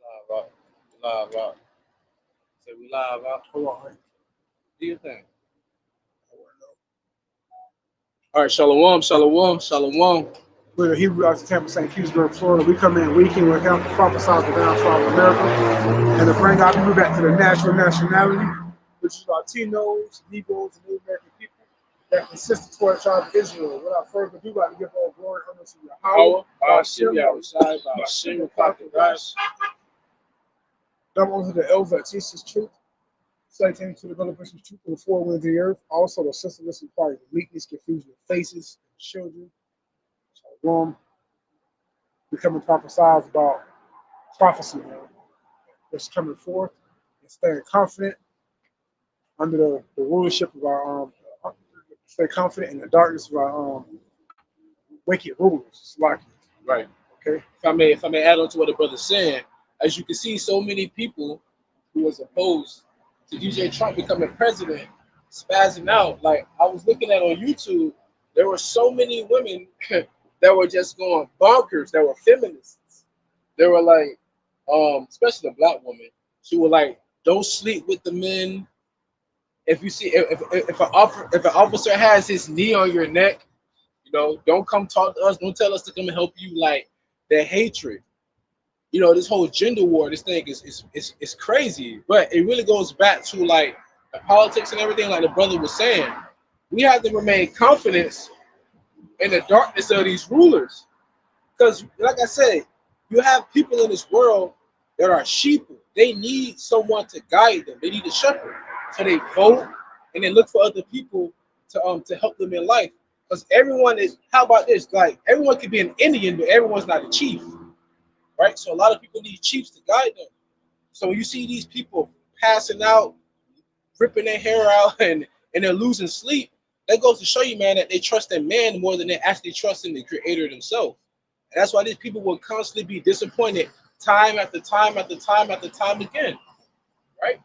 Live out. Live out. So we live out. Hold on. Do your thing. All right, shalom, shalom, shalom. We're the Hebrew out of Tampa, St. Petersburg, Florida. We come in weekend, we help prophesize the downfall of America and to bring our people back to the natural nationality, which is Latinos, Negroes, and Native American people that consist of 12 tribes of Israel. Without further ado, I'd like to give all glory and honor to YAHAWAH, YAHAWASHI, QADASH. double honor to the elders that teach this truth, citing to the revelation of truth in the four winds of the earth, also the senseless and quiet, meekness, confusion of faces, and children. Shalom. We come and prophesize about prophecy, man, that's coming forth and staying confident under the rulership of our stay confident in the darkness of our wicked rulers. Like, Right. okay. If I may add on to what the brother's saying, as you can see, so many people who was opposed to DJ Trump becoming president spazzing out. Like I was looking at on YouTube, there were so many women that were just going bonkers, that were feminists. They were like, especially the black woman, she was like, don't sleep with the men. If you see if an officer has his knee on your neck, you know, don't come talk to us, don't tell us to come and help you. Like the hatred. You know, this whole gender war, this thing is crazy. But it really goes back to like the politics and everything, like the brother was saying. We have to remain confident in the darkness of these rulers. Because, like I said, you have people in this world that are sheep. They need someone to guide them. They need a shepherd. So they vote and they look for other people to help them in life. Because everyone is, how about this? Like, everyone could be an Indian, but everyone's not a chief. Right? So a lot of people need chiefs to guide them. So when you see these people passing out, ripping their hair out, and they're losing sleep, that goes to show you, man, that they trust in man more than they actually trust in the creator themselves. And that's why these people will constantly be disappointed time after time after time after time again. Right?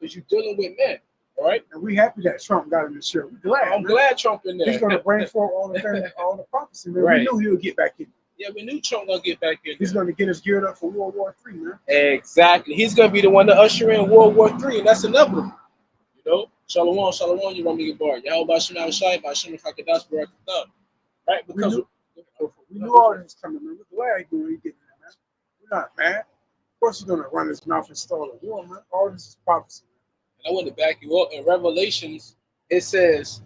Because you're dealing with men. All right? And we happy that Trump got in this show. We're glad. I'm glad Trump in there. He's going to bring forth all the things, all the prophecy, man. Right. We knew he would get back in. Yeah, we knew Trump gonna get back in. He's going to get us geared up for World War III, man. Exactly. He's gonna be the one to usher in World War III, and that's inevitable. You know, shalom, shalom. You want me to get barred? YAHAWASHI, QADASH, right? Because we knew all this coming, man. We're glad he's getting there, man. We're not mad. Of course, he's going to run his mouth and start a war, man. All this is prophecy, man. And I want to back you up. In Revelations, it says,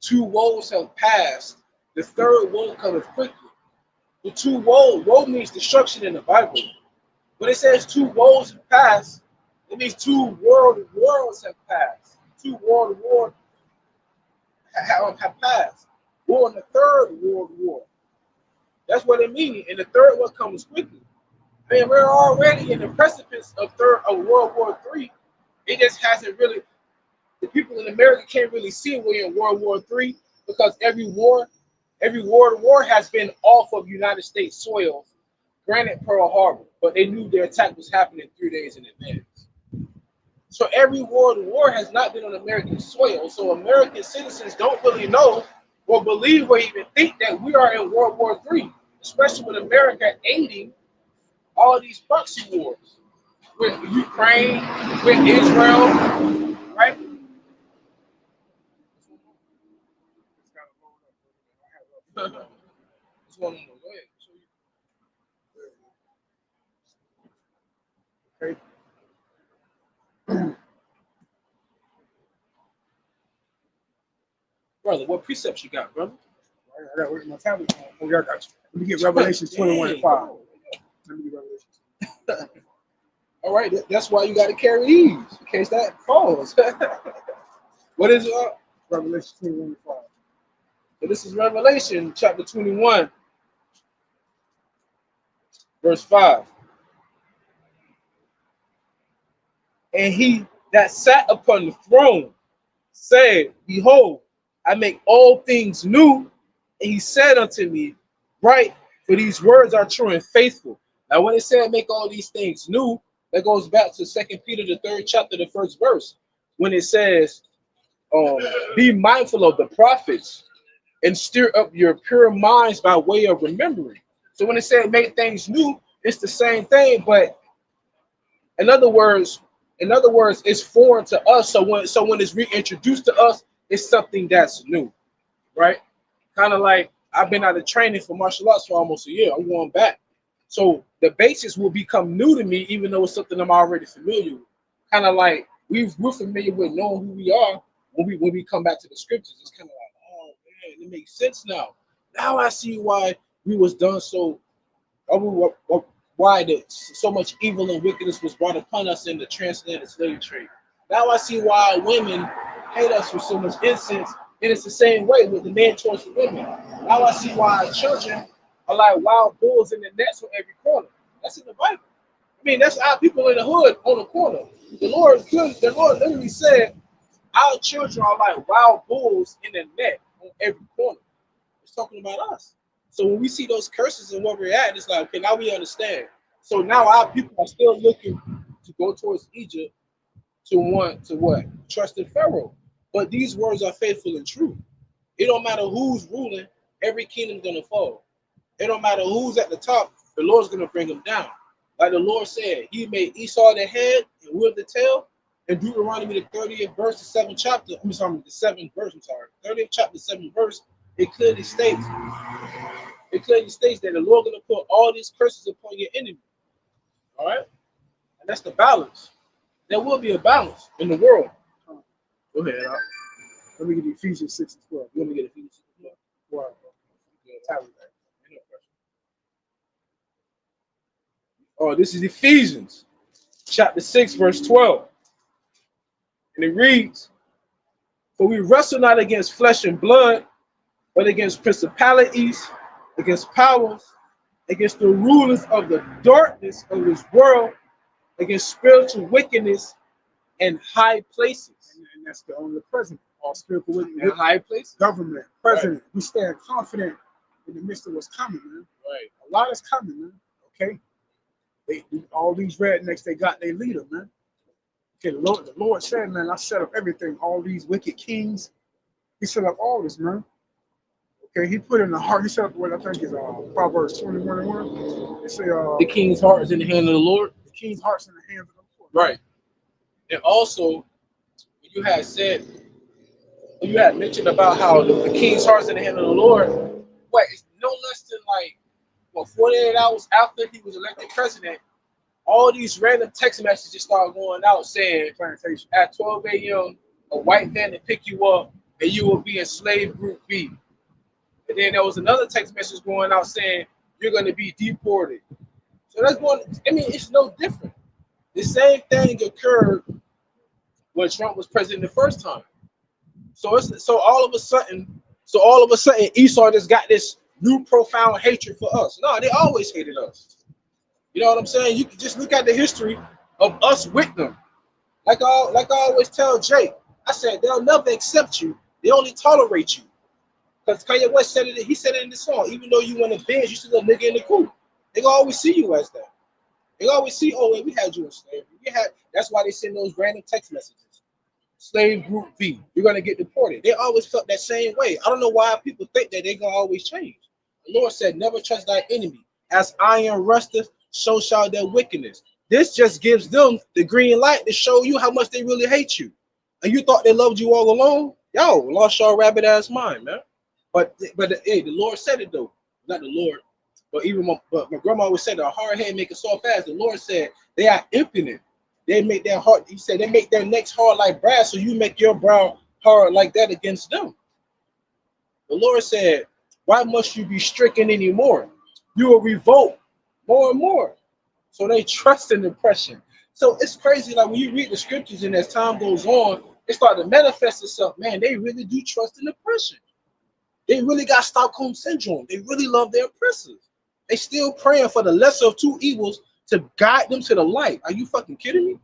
2 woes have passed. The third woe cometh quickly. The 2 woe means destruction in the Bible. When it says 2 woes have passed, it means 2 world wars have passed. 2 world wars have passed. War in the third world war. That's what it means. And the third one comes quickly. I mean, we're already in the precipice of World War III. It just hasn't really. The people in America can't really see we're in World War III because every war has been off of United States soil. Granted, Pearl Harbor, but they knew their attack was happening 3 days in advance. So every world war has not been on American soil. So American citizens don't really know or believe or even think that we are in World War III, especially with America aiding all these proxy wars with Ukraine, with Israel, right? What's going on? Go ahead. Okay. Brother, what precepts you got, brother? I got with my tablet. Oh, yeah, I got you. Let me get Revelation 21:5. Let me get Revelation. All right, that's why you got to carry these in case that falls. What is it? Revelation 21:5. So this is Revelation chapter 21, verse 5. And he that sat upon the throne said, behold, I make all things new. And he said unto me, write, for these words are true and faithful. Now when it said make all these things new, that goes back to 2 Peter, the 3rd chapter, the 1st verse, when it says, be mindful of the prophets and stir up your pure minds by way of remembering. So when it said make things new, it's the same thing, but In other words, it's foreign to us. So when it's reintroduced to us, it's something that's new, right? Kind of like I've been out of training for martial arts for almost a year. I'm going back. So the basics will become new to me, even though it's something I'm already familiar with. Kind of like we're familiar with knowing who we are when we come back to the scriptures. It's kind of like, oh man, it makes sense now. Now I see why we was done so, why so much evil and wickedness was brought upon us in the transatlantic slave trade. Now I see why women hate us with so much incense, and it's the same way with the men towards the women. Now I see why our children are like wild bulls in the nets on every corner. That's in the Bible. I mean, that's our people in the hood on the corner. The Lord literally said, our children are like wild bulls in the net on every corner. It's talking about us. So when we see those curses and where we're at, it's like, okay, now we understand. So now our people are still looking to go towards Egypt to want to what? Trust in Pharaoh. But these words are faithful and true. It don't matter who's ruling, every kingdom's gonna fall. It don't matter who's at the top, the Lord's gonna bring them down. Like the Lord said, He made Esau the head and we're the tail. In Deuteronomy the 30th verse, the 7th chapter, the 7th verse, 30th chapter, 7th verse, it clearly states that the Lord gonna put all these curses upon your enemy. All right? And that's the balance. There will be a balance in the world. Go ahead, Al. Let me get Ephesians 6 and 12. You want me to get Ephesians 6 and 12? Wow. Oh, this is Ephesians chapter 6, verse 12. And it reads, for we wrestle not against flesh and blood, but against principalities, against powers, against the rulers of the darkness of this world, against spiritual wickedness in high places. And that's the only president. All spiritual wickedness. In high places. Government, president. Right. We stand confident in the midst of what's coming, man. Right. A lot is coming, man. Okay. All these rednecks, they got their leader, man. Okay, the Lord said, man, I set up everything. All these wicked kings, He set up all this, man. Okay, He put in the heart. He set up what I think is Proverbs 21 and 1. They say, the king's heart is in the hand of the Lord. The king's heart's in the hands of the Lord. Right. And also, you had mentioned about how the king's heart's in the hand of the Lord. Wait, it's no less than 48 hours after he was elected president, all these random text messages started going out saying, at 12 a.m., a white man to pick you up and you will be in slave group B. And then there was another text message going out saying, you're going to be deported. So that's going, it's no different. The same thing occurred when Trump was president the first time. So all of a sudden, Esau just got this new profound hatred for us. No, they always hated us. You know what I'm saying? You can just look at the history of us with them. Like I always tell Jake, I said they'll never accept you. They only tolerate you. Because Kanye West said it. He said it in the song. Even though you want to binge, you still a nigga in the coop. They gonna always see you as that. They always see, oh wait, we had you in slavery. That's why they send those random text messages. Slave group B, you're gonna get deported. They always felt that same way. I don't know why people think that they're gonna always change. The Lord said, never trust thy enemy. As iron rusteth, so shall their wickedness. This just gives them the green light to show you how much they really hate you. And you thought they loved you all along? Yo, lost your rabbit ass mind, man. But the Lord said it though. Not the Lord, but my grandma always said, a hard head make it soft fast. The Lord said they are impudent. They make their heart, He said, they make their necks hard like brass, so you make your brow hard like that against them. The Lord said, why must you be stricken anymore? You will revolt more and more. So they trust in oppression. So it's crazy, like when you read the scriptures and as time goes on, it starts to manifest itself. Man, they really do trust in oppression. They really got Stockholm syndrome. They really love their oppressors. They still praying for the lesser of two evils to guide them to the light. Are you fucking kidding me?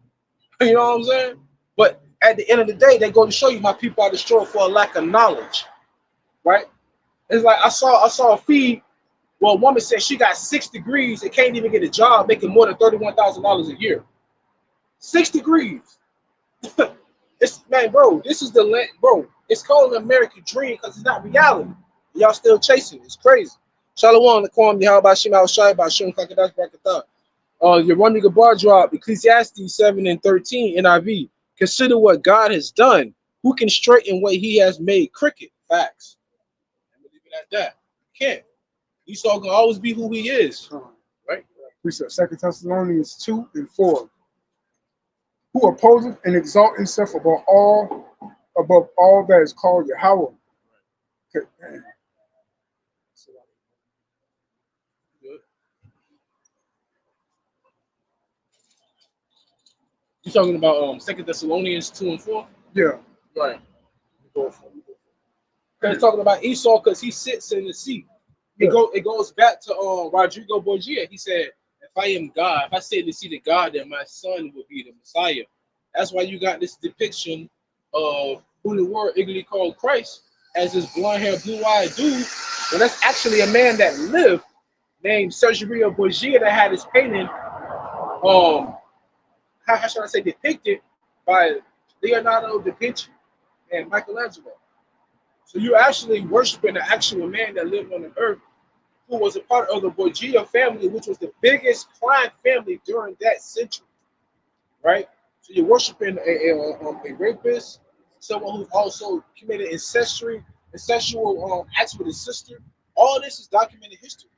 You know what I'm saying? But at the end of the day, they go to show you my people are destroyed for a lack of knowledge, right? It's like I saw a feed where a woman said she got 6 degrees and can't even get a job making more than $31,000 a year. 6 degrees. Bro, this is the land, bro. It's called an American dream because it's not reality. Y'all still chasing it. It's crazy. Shalom, the Kwam, YAHAWASHI, MILESTONE, QADASH, You're running a bar drop, Ecclesiastes 7:13 NIV. Consider what God has done. Who can straighten what he has made crooked? Facts. I'm gonna leave it at that. Can't. Esau gonna always be who he is. Right? Precept 2 Thessalonians 2:4. Who opposeth and exalt himself above all that is called Yahawah. Okay. Good. You talking about 2 Thessalonians 2:4? Yeah. Right. Because it's talking about Esau because he sits in the seat. Yeah. It goes back to Rodrigo Borgia. He said, if I am God, if I sit in the seat of God, then my son will be the Messiah. That's why you got this depiction of who the word ignorantly called Christ as this blonde-haired, blue-eyed dude. But that's actually a man that lived named Sergio Borgia that had his painting, how should I say, depicted by Leonardo da Vinci and Michelangelo. So you're actually worshiping the actual man that lived on the earth, who was a part of the Borgia family, which was the biggest crime family during that century, right? So you're worshiping a rapist, someone who also committed incestual acts with his sister. All this is documented history,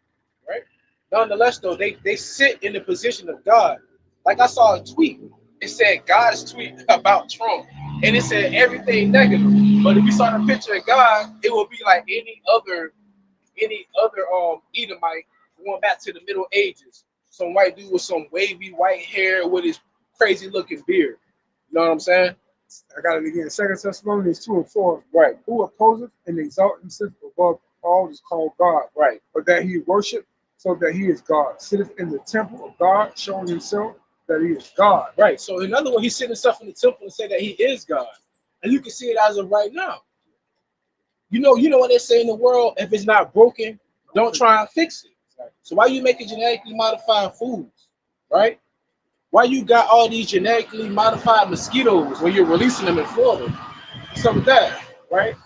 right? Nonetheless, though, they sit in the position of God. Like I saw a tweet, it said God's tweet about Trump, and it said everything negative. But if you saw the picture of God, it would be like any other Edomite going back to the Middle Ages. Some white dude with some wavy white hair with his crazy looking beard. You know what I'm saying? I got it again. 2 Thessalonians 2:4. Right. Who opposeth and exalt himself above all is called God. Right. But that he worship so that he is God. Sitteth in the temple of God, showing himself that he is God. Right. So in other words, he's sitting himself in the temple and say that he is God. And you can see it as of right now. You know what they say in the world, if it's not broken, don't try and fix it. So why you making genetically modified foods, right? Why you got all these genetically modified mosquitoes when you're releasing them in Florida? Some of that, right?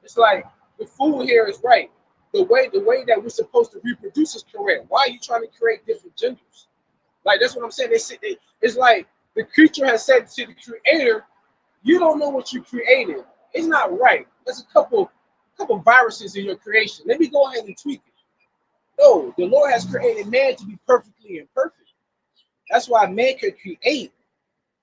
It's like the food here is right. The way that we're supposed to reproduce is correct. Why are you trying to create different genders? Like that's what I'm saying. It's like the creature has said to the creator, you don't know what you created. It's not right. There's a couple viruses in your creation. Let me go ahead and tweak it. No, the Lord has created man to be perfectly imperfect. That's why man could create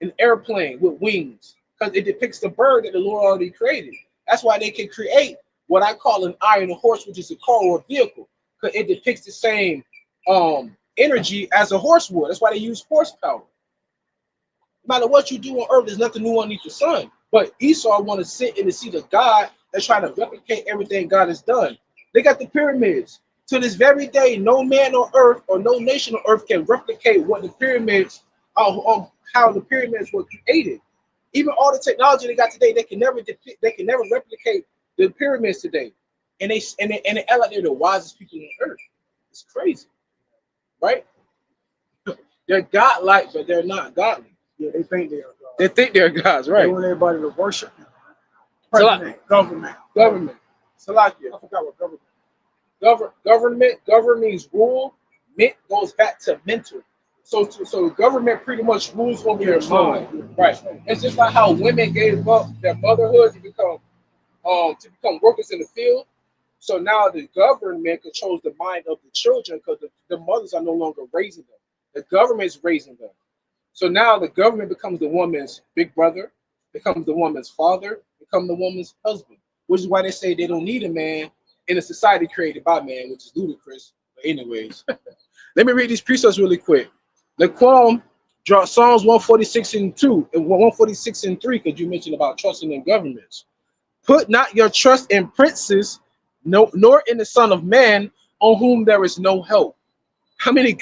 an airplane with wings, because it depicts the bird that the Lord already created. That's why they can create what I call an iron horse, which is a car or a vehicle, because it depicts the same energy as a horse would. That's why they use horsepower. No matter what you do on earth, there's nothing new underneath the sun. But Esau want to sit in the seat of God and try to replicate everything God has done. They got the pyramids. To this very day, no man on earth or no nation on earth can replicate what the pyramids, how the pyramids were created. Even all the technology they got today, they can never replicate the pyramids today. And they act like they're the wisest people on earth. It's crazy, right? They're godlike, but they're not godly. Yeah, they think they are God. They think they're gods, right? They want everybody to worship him. President, Government. Salakia. I forgot what government. Govern means rule. Mint goes back to mental. So government pretty much rules over your mind, right? It's just like how women gave up their motherhood to become workers in the field. So now the government controls the mind of the children because the mothers are no longer raising them. The government is raising them. So now the government becomes the woman's big brother, becomes the woman's father, becomes the woman's husband, which is why they say they don't need a man in a society created by man, which is ludicrous. But anyways, let me read these precepts really quick. Laquam draw Psalms 146 and 2 and 146 and 3, because you mentioned about trusting in governments. Put not your trust in princes, nor in the Son of Man, on whom there is no help. How many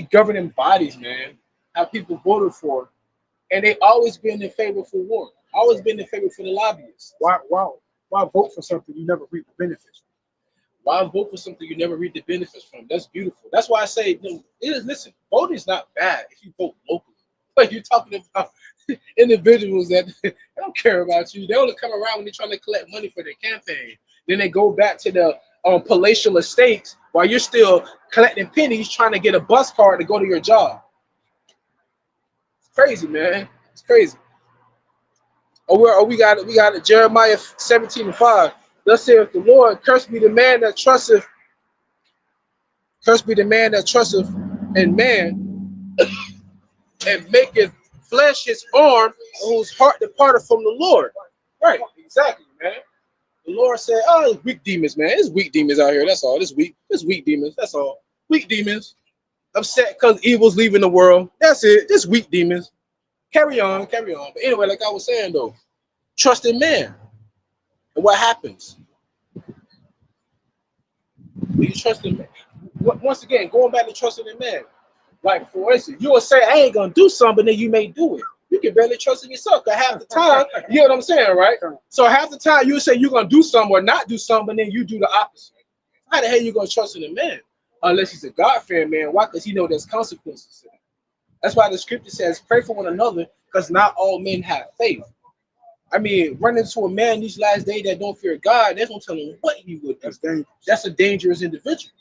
governing bodies, man, have people voted for, and they always been in favor for war, always been in favor for the lobbyists. Why vote for something you never reap the benefits from? Why vote for something you never reap the benefits from? That's beautiful. That's why I say, listen, voting is not bad if you vote locally. But you're talking about individuals that they don't care about you. They only come around when they're trying to collect money for their campaign. Then they go back to on palatial estates while you're still collecting pennies trying to get a bus card to go to your job. It's crazy, man. It's crazy. We got it. Jeremiah 17:5. Thus saith the Lord, cursed be the man that trusteth in man, and maketh flesh his arm, whose heart departed from the Lord. Right, exactly, man. The Lord said, oh, it's weak demons, man. It's weak demons out here. That's all. It's weak demons. That's all. Weak demons. Upset because evil's leaving the world. That's it. Just weak demons. Carry on. But anyway, like I was saying, though, trust in man. And what happens? When you trust in man. Once again, going back to trusting in man. Like, for instance, you will say, I ain't going to do something, then you may do it. You can barely trust in yourself. Because half the time, you know what I'm saying, right? So half the time, you say you're going to do something or not do something, and then you do the opposite. How the hell you going to trust in a man? Unless he's a God-fearing man. Why? Because he knows there's consequences to that. That's why the scripture says, pray for one another, because not all men have faith. I mean, running into a man these last days that don't fear God, there's no telling what he would do. That's a dangerous individual.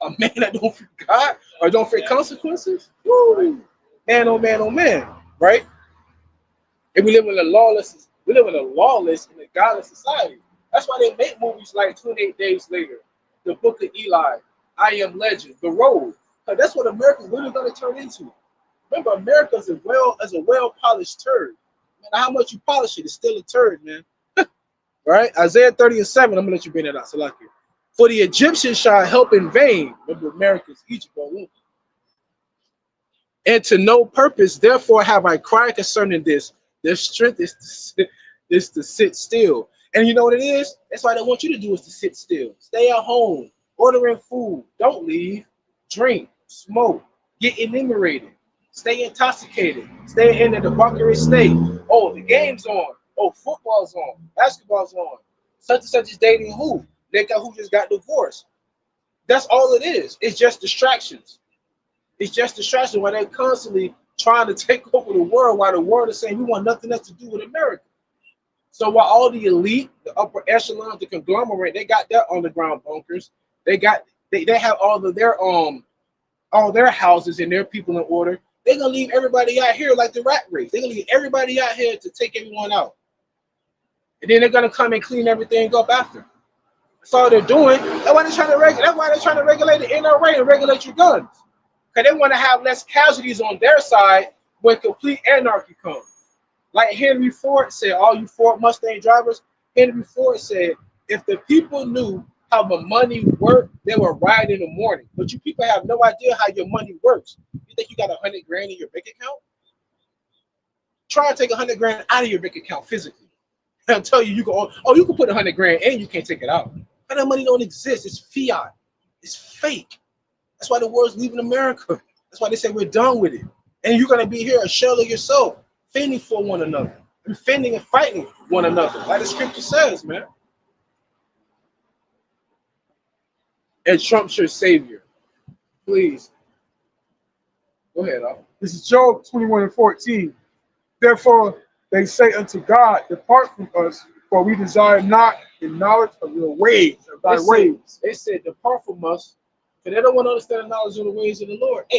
A man that don't fear God or don't fear consequences? Woo. Man, oh man, right? And we live in a lawless and a godless society. That's why they make movies like 28 Days Later, The Book of Eli, I Am Legend, The Road. Because that's what America's really going to turn into. Remember, America's a well-polished turd. No matter how much you polish it, it's still a turd, man. Right? Isaiah 30:7. I'm going to let you bring that out. So like it. For the Egyptians shall help in vain. Remember, America's Egypt. And to no purpose, therefore have I cried concerning this. Their strength is to sit still. And you know what it is? That's why they want you to do is to sit still. Stay at home, ordering food. Don't leave. Drink, smoke, get enumerated. Stay intoxicated. Stay in the debauchery state. Oh, the game's on. Oh, football's on. Basketball's on. Such and such is dating who? They got who just got divorced. That's all it is. It's just distractions. It's just distraction while they're constantly trying to take over the world while the world is saying we want nothing else to do with America. So while all the elite, the upper echelon, the conglomerate, they got their underground bunkers. They have all their houses and their people in order. They're gonna leave everybody out here like the rat race. They're gonna leave everybody out here to take everyone out. And then they're gonna come and clean everything up after. That's all they're doing. That's why they're trying to regulate the NRA and regulate your guns. Because they want to have less casualties on their side when complete anarchy comes. Like Henry Ford said, all you Ford Mustang drivers, Henry Ford said, if the people knew how the money worked, they would ride in the morning. But you people have no idea how your money works. You think you got 100 grand in your bank account? Try and take 100 grand out of your bank account physically. I'll tell you, you can put 100 grand and you can't take it out. And that money don't exist. It's fiat. It's fake. That's why the world's leaving America. That's why they say we're done with it. And you're going to be here a shell of yourself, fending for one another, defending and fighting one another, like the scripture says, man. And Trump's your savior. Please. Go ahead, Al. This is Job 21:14. Therefore, they say unto God, depart from us, for we desire not the knowledge of your ways, of thy ways. They said, depart from us, because they don't want to understand the knowledge of the ways of the Lord. Hey,